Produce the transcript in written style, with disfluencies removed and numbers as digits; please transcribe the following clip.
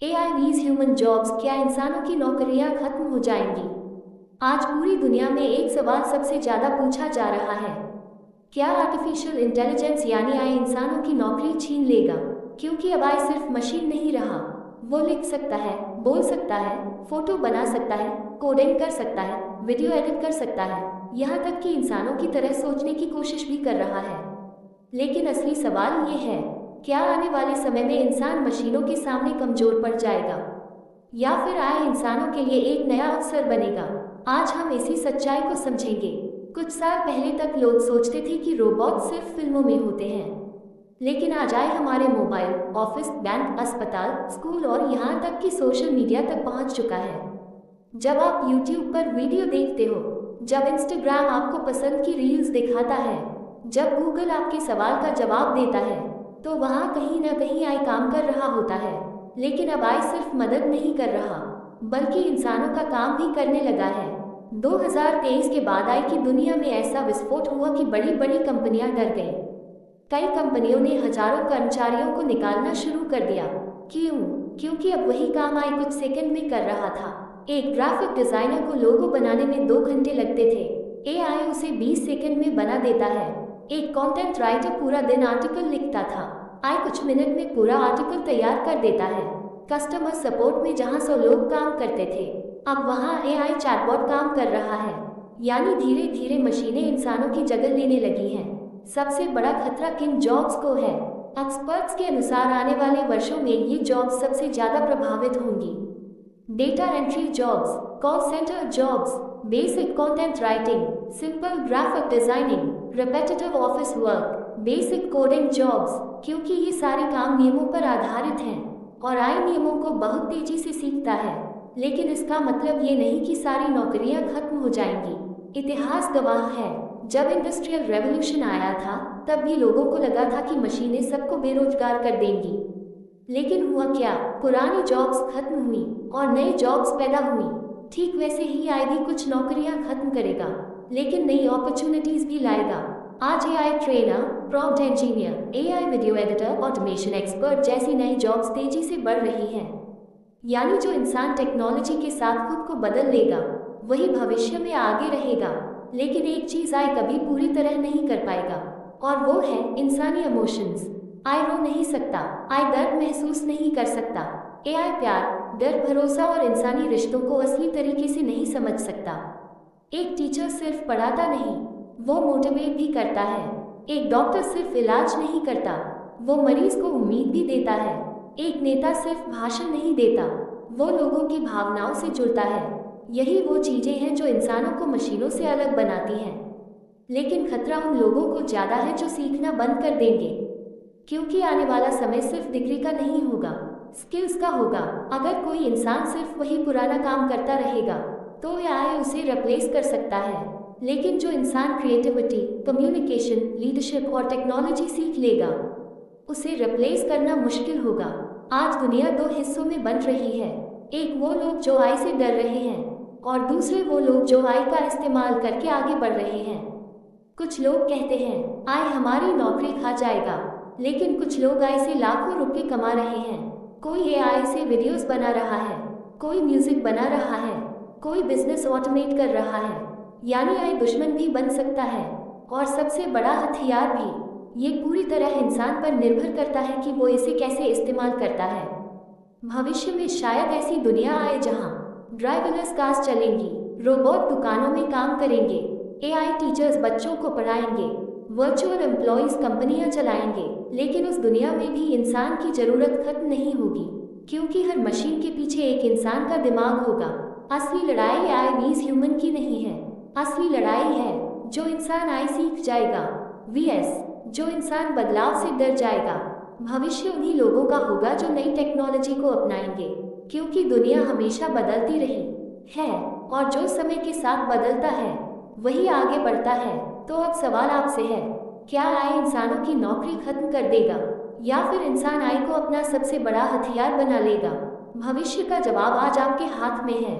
AI वीज human jobs, क्या इंसानों की नौकरियां खत्म हो जाएंगी? आज पूरी दुनिया में एक सवाल सबसे ज्यादा पूछा जा रहा है। क्या आर्टिफिशियल इंटेलिजेंस यानी AI इंसानों की नौकरी छीन लेगा? क्योंकि अब AI सिर्फ मशीन नहीं रहा। वो लिख सकता है, बोल सकता है, फोटो बना सकता है, कोडिंग कर सकता है, वीडियो एडिट कर सकता है, यहाँ तक कि इंसानों की तरह सोचने की कोशिश भी कर रहा है। लेकिन असली सवाल ये है, क्या आने वाले समय में इंसान मशीनों के सामने कमजोर पड़ जाएगा या फिर AI इंसानों के लिए एक नया अवसर बनेगा? आज हम इसी सच्चाई को समझेंगे। कुछ साल पहले तक लोग सोचते थे कि रोबोट सिर्फ फिल्मों में होते हैं, लेकिन आज AI हमारे मोबाइल, ऑफिस, बैंक, अस्पताल, स्कूल और यहाँ तक कि सोशल मीडिया तक पहुँच चुका है। जब आप YouTube पर वीडियो देखते हो, जब Instagram आपको पसंद की रील्स दिखाता है, जब Google आपके सवाल का जवाब देता है, तो वहाँ कहीं ना कहीं AI काम कर रहा होता है। लेकिन अब AI सिर्फ मदद नहीं कर रहा, बल्कि इंसानों का काम भी करने लगा है। 2023 के बाद AI की दुनिया में ऐसा विस्फोट हुआ कि बड़ी बड़ी कंपनियां डर गईं। कई कंपनियों ने हजारों कर्मचारियों को निकालना शुरू कर दिया। क्यों? क्योंकि अब वही काम AI कुछ सेकंड में कर रहा था। एक ग्राफिक डिजाइनर को लोगो बनाने में 2 घंटे लगते थे, AI उसे 20 सेकंड में बना देता है। एक कंटेंट राइटर पूरा दिन आर्टिकल लिखता था, AI कुछ मिनट में पूरा आर्टिकल तैयार कर देता है। कस्टमर सपोर्ट में जहां 100 लोग काम करते थे, अब वहां AI चैटबॉट काम कर रहा है। यानी धीरे धीरे मशीनें इंसानों की जगह लेने लगी हैं। सबसे बड़ा खतरा किन जॉब्स को है? एक्सपर्ट्स के अनुसार आने वाले वर्षों में ये जॉब्स सबसे ज्यादा प्रभावित होंगी। Data entry jobs, call centre jobs, basic content writing, simple graphic designing, repetitive office work, basic coding jobs, क्योंकि ये सारे काम नियमों पर आधारित हैं और AI नियमों को बहुत तेजी से सीखता है। लेकिन इसका मतलब ये नहीं कि सारी नौकरियां खत्म हो जाएंगी। इतिहास गवाह है, जब इंडस्ट्रियल रेवोल्यूशन आया था, तब भी लोगों को लगा था कि मशीनें सबको बेरोजगार कर देंगी। लेकिन हुआ क्या? पुरानी जॉब्स खत्म हुई और नई जॉब्स पैदा हुई। ठीक वैसे ही AI भी कुछ नौकरियां खत्म करेगा, लेकिन नई अपॉर्चुनिटीज भी लाएगा। आज AI trainer, prompt engineer, AI video editor, automation expert जैसी नई जॉब्स तेजी से बढ़ रही हैं। यानी जो इंसान टेक्नोलॉजी के साथ खुद को बदल लेगा, वही भविष्य में आगे रहेगा। लेकिन एक चीज AI कभी पूरी तरह नहीं कर पाएगा, और वो है इंसानी इमोशंस। AI रो नहीं सकता, AI दर्द महसूस नहीं कर सकता, AI प्यार, डर, भरोसा और इंसानी रिश्तों को असली तरीके से नहीं समझ सकता। एक टीचर सिर्फ पढ़ाता नहीं, वो मोटिवेट भी करता है। एक डॉक्टर सिर्फ इलाज नहीं करता, वो मरीज को उम्मीद भी देता है। एक नेता सिर्फ भाषण नहीं देता, वो लोगों की भावनाओं से जुड़ता है। यही वो चीजें हैं जो इंसानों को मशीनों से अलग बनाती हैं। लेकिन खतरा उन लोगों को ज्यादा है जो सीखना बंद कर देंगे, क्योंकि आने वाला समय सिर्फ डिग्री का नहीं होगा, स्किल्स का होगा। अगर कोई इंसान सिर्फ वही पुराना काम करता रहेगा, तो AI उसे रिप्लेस कर सकता है। लेकिन जो इंसान क्रिएटिविटी, कम्युनिकेशन, लीडरशिप और टेक्नोलॉजी सीख लेगा, उसे रिप्लेस करना मुश्किल होगा। आज दुनिया 2 हिस्सों में बंट रही है। एक वो लोग जो AI से डर रहे हैं, और दूसरे वो लोग जो AI का इस्तेमाल करके आगे बढ़ रहे हैं। कुछ लोग कहते हैं AI हमारी नौकरी खा जाएगा, लेकिन कुछ लोग AI से लाखों रुपए कमा रहे हैं। कोई AI से वीडियोस बना रहा है, कोई म्यूजिक बना रहा है, कोई बिजनेस ऑटोमेट कर रहा है। यानी AI दुश्मन भी बन सकता है, और सबसे बड़ा हथियार भी। ये पूरी तरह इंसान पर निर्भर करता है कि वो इसे कैसे इस्तेमाल करता है। भविष्य में शायद ऐसी दुनिया आए जहां ड्राइवरलेस कार्स चलेंगी, रोबोट दुकानों में काम करेंगे, AI टीचर्स बच्चों को पढ़ाएंगे, वर्चुअल एम्प्लॉइज कंपनियां चलाएंगे। लेकिन उस दुनिया में भी इंसान की जरूरत खत्म नहीं होगी, क्योंकि हर मशीन के पीछे एक इंसान का दिमाग होगा। असली लड़ाई AI वीज ह्यूमन की नहीं है, असली लड़ाई है जो इंसान AI सीख जाएगा VS जो इंसान बदलाव से डर जाएगा। भविष्य उन्हीं लोगों का होगा जो नई टेक्नोलॉजी को अपनाएंगे, क्योंकि दुनिया हमेशा बदलती रही है, और जो समय के साथ बदलता है वही आगे बढ़ता है। तो अब सवाल आपसे है, क्या AI इंसानों की नौकरी खत्म कर देगा, या फिर इंसान AI को अपना सबसे बड़ा हथियार बना लेगा? भविष्य का जवाब आज आपके हाथ में है।